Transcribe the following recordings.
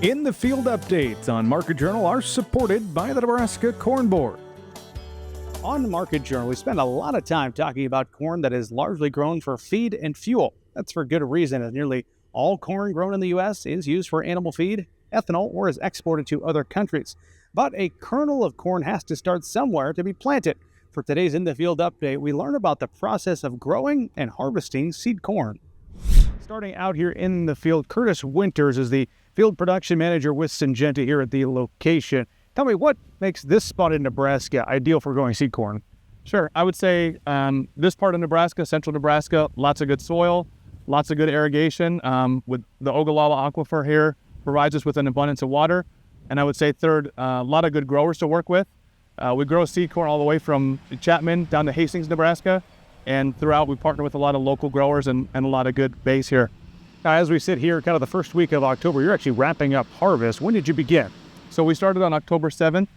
In the Field updates on Market Journal are supported by the Nebraska Corn Board. On Market Journal, we spend a lot of time talking about corn that is largely grown for feed and fuel. That's for good reason, as nearly all corn grown in the U.S. is used for animal feed, ethanol, or is exported to other countries. But a kernel of corn has to start somewhere to be planted. For today's In the Field update, we learn about the process of growing and harvesting seed corn. Starting out here in the field, Curtis Winters is the field production manager with Syngenta here at the location. Tell me, what makes this spot in Nebraska ideal for growing seed corn? Sure. I would say this part of Nebraska, central Nebraska, lots of good soil, lots of good irrigation. With the Ogallala Aquifer here, provides us with an abundance of water. And I would say third, a lot of good growers to work with. We grow seed corn all the way from Chapman down to Hastings, Nebraska. And throughout, we partner with a lot of local growers and a lot of good base here. Now, as we sit here, kind of the first week of October, you're actually wrapping up harvest. When did you begin? So we started on October 7th.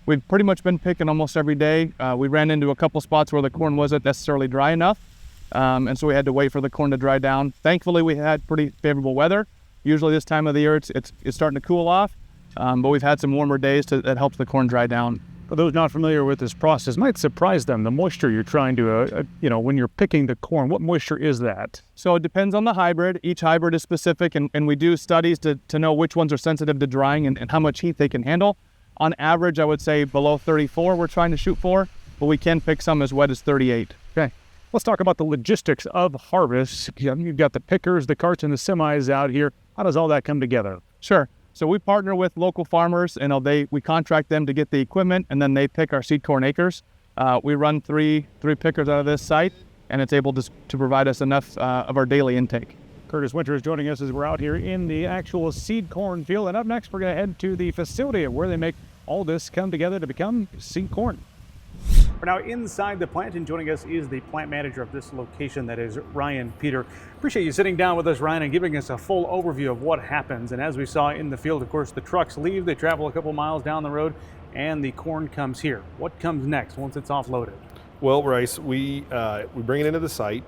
We've pretty much been picking almost every day. We ran into a couple spots where the corn wasn't necessarily dry enough. And so we had to wait for the corn to dry down. Thankfully, we had pretty favorable weather. Usually this time of the year, it's starting to cool off. But we've had some warmer days that helps the corn dry down. For those not familiar with this process, might surprise them, the moisture you're trying to, when you're picking the corn, what moisture is that? So it depends on the hybrid. Each hybrid is specific, and we do studies to know which ones are sensitive to drying and how much heat they can handle. On average, I would say below 34 we're trying to shoot for, but we can pick some as wet as 38. Okay. Let's talk about the logistics of harvest. You've got the pickers, the carts, and the semis out here. How does all that come together? Sure. So we partner with local farmers, and we contract them to get the equipment, and then they pick our seed corn acres. We run three pickers out of this site, and it's able to provide us enough of our daily intake. Curtis Winters is joining us as we're out here in the actual seed corn field. And up next, we're going to head to the facility where they make all this come together to become seed corn. We're now inside the plant, and joining us is the plant manager of this location, that is Ryan Peter. Appreciate you sitting down with us, Ryan, and giving us a full overview of what happens. And as we saw in the field, of course, the trucks leave, they travel a couple miles down the road, and the corn comes here. What comes next once it's offloaded? Well, Bryce, we bring it into the site.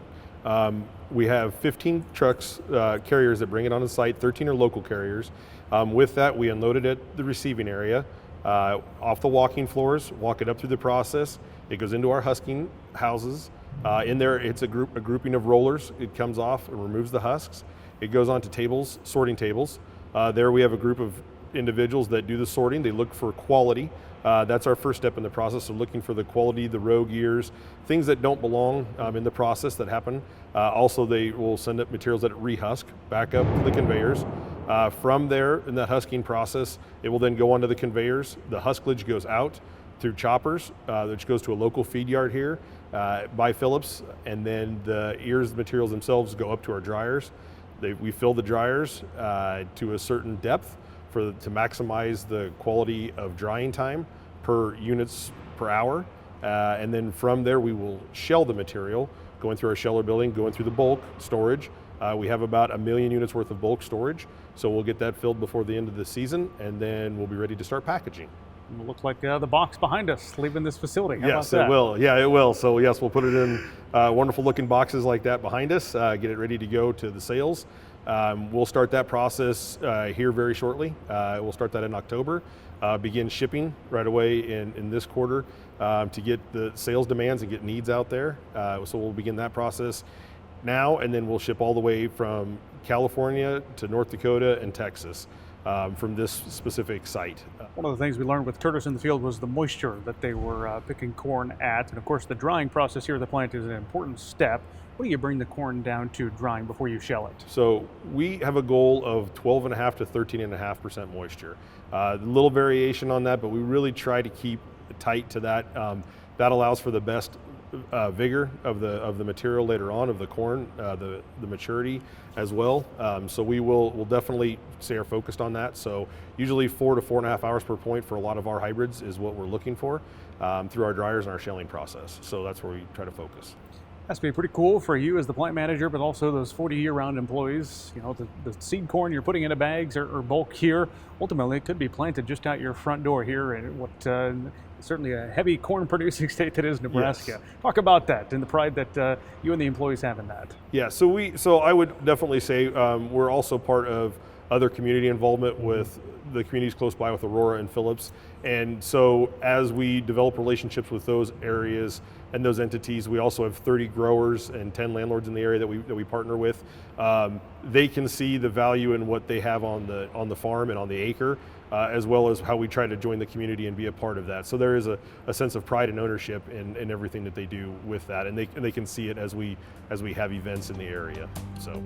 We have 15 trucks, carriers that bring it on the site, 13 are local carriers. With that, we unload it at the receiving area, off the walking floors, walk it up through the process. It goes into our husking houses. In there, it's a grouping of rollers. It comes off and removes the husks. It goes onto tables, sorting tables. There we have a group of individuals that do the sorting. They look for quality. That's our first step in the process of looking for the quality, the rogue ears, things that don't belong in the process that happen. Also, they will send up materials that rehusk back up to the conveyors. From there, in that husking process, it will then go onto the conveyors. The husklage goes out through choppers, which goes to a local feed yard here by Phillips, and then the ears materials themselves go up to our dryers. We fill the dryers to a certain depth to maximize the quality of drying time per units per hour, and then from there we will shell the material, going through our sheller building, going through the bulk storage. We have about 1 million units worth of bulk storage, so we'll get that filled before the end of the season, and then we'll be ready to start packaging. It looks like the box behind us leaving this facility. How yes, about that? It will. Yeah, it will. So yes, we'll put it in wonderful looking boxes like that behind us, get it ready to go to the sales. We'll start that process here very shortly. We'll start that in October, begin shipping right away in this quarter to get the sales demands and get needs out there. So we'll begin that process now, and then we'll ship all the way from California to North Dakota and Texas. From this specific site. One of the things we learned with Curtis in the field was the moisture that they were picking corn at. And of course, the drying process here at the plant is an important step. What do you bring the corn down to drying before you shell it? So we have a goal of 12.5 to 13.5% moisture. A little variation on that, but we really try to keep tight to that. That allows for the best vigor of the material later on, of the corn, the maturity as well. So we'll definitely stay focused on that. So usually 4 to 4.5 hours per point for a lot of our hybrids is what we're looking for through our dryers and our shelling process. So that's where we try to focus. Has to be pretty cool for you as the plant manager, but also those 40 year-round employees. You know, the seed corn you're putting into bags or bulk here, ultimately it could be planted just out your front door here in what certainly a heavy corn producing state that is Nebraska. Yes. Talk about that and the pride that you and the employees have in that. Yeah, so I would definitely say we're also part of other community involvement with the communities close by with Aurora and Phillips. And so as we develop relationships with those areas and those entities, we also have 30 growers and 10 landlords in the area that we partner with. They can see the value in what they have on the farm and on the acre, as well as how we try to join the community and be a part of that. So there is a sense of pride and ownership in everything that they do with that, and they can see it as we have events in the area. So.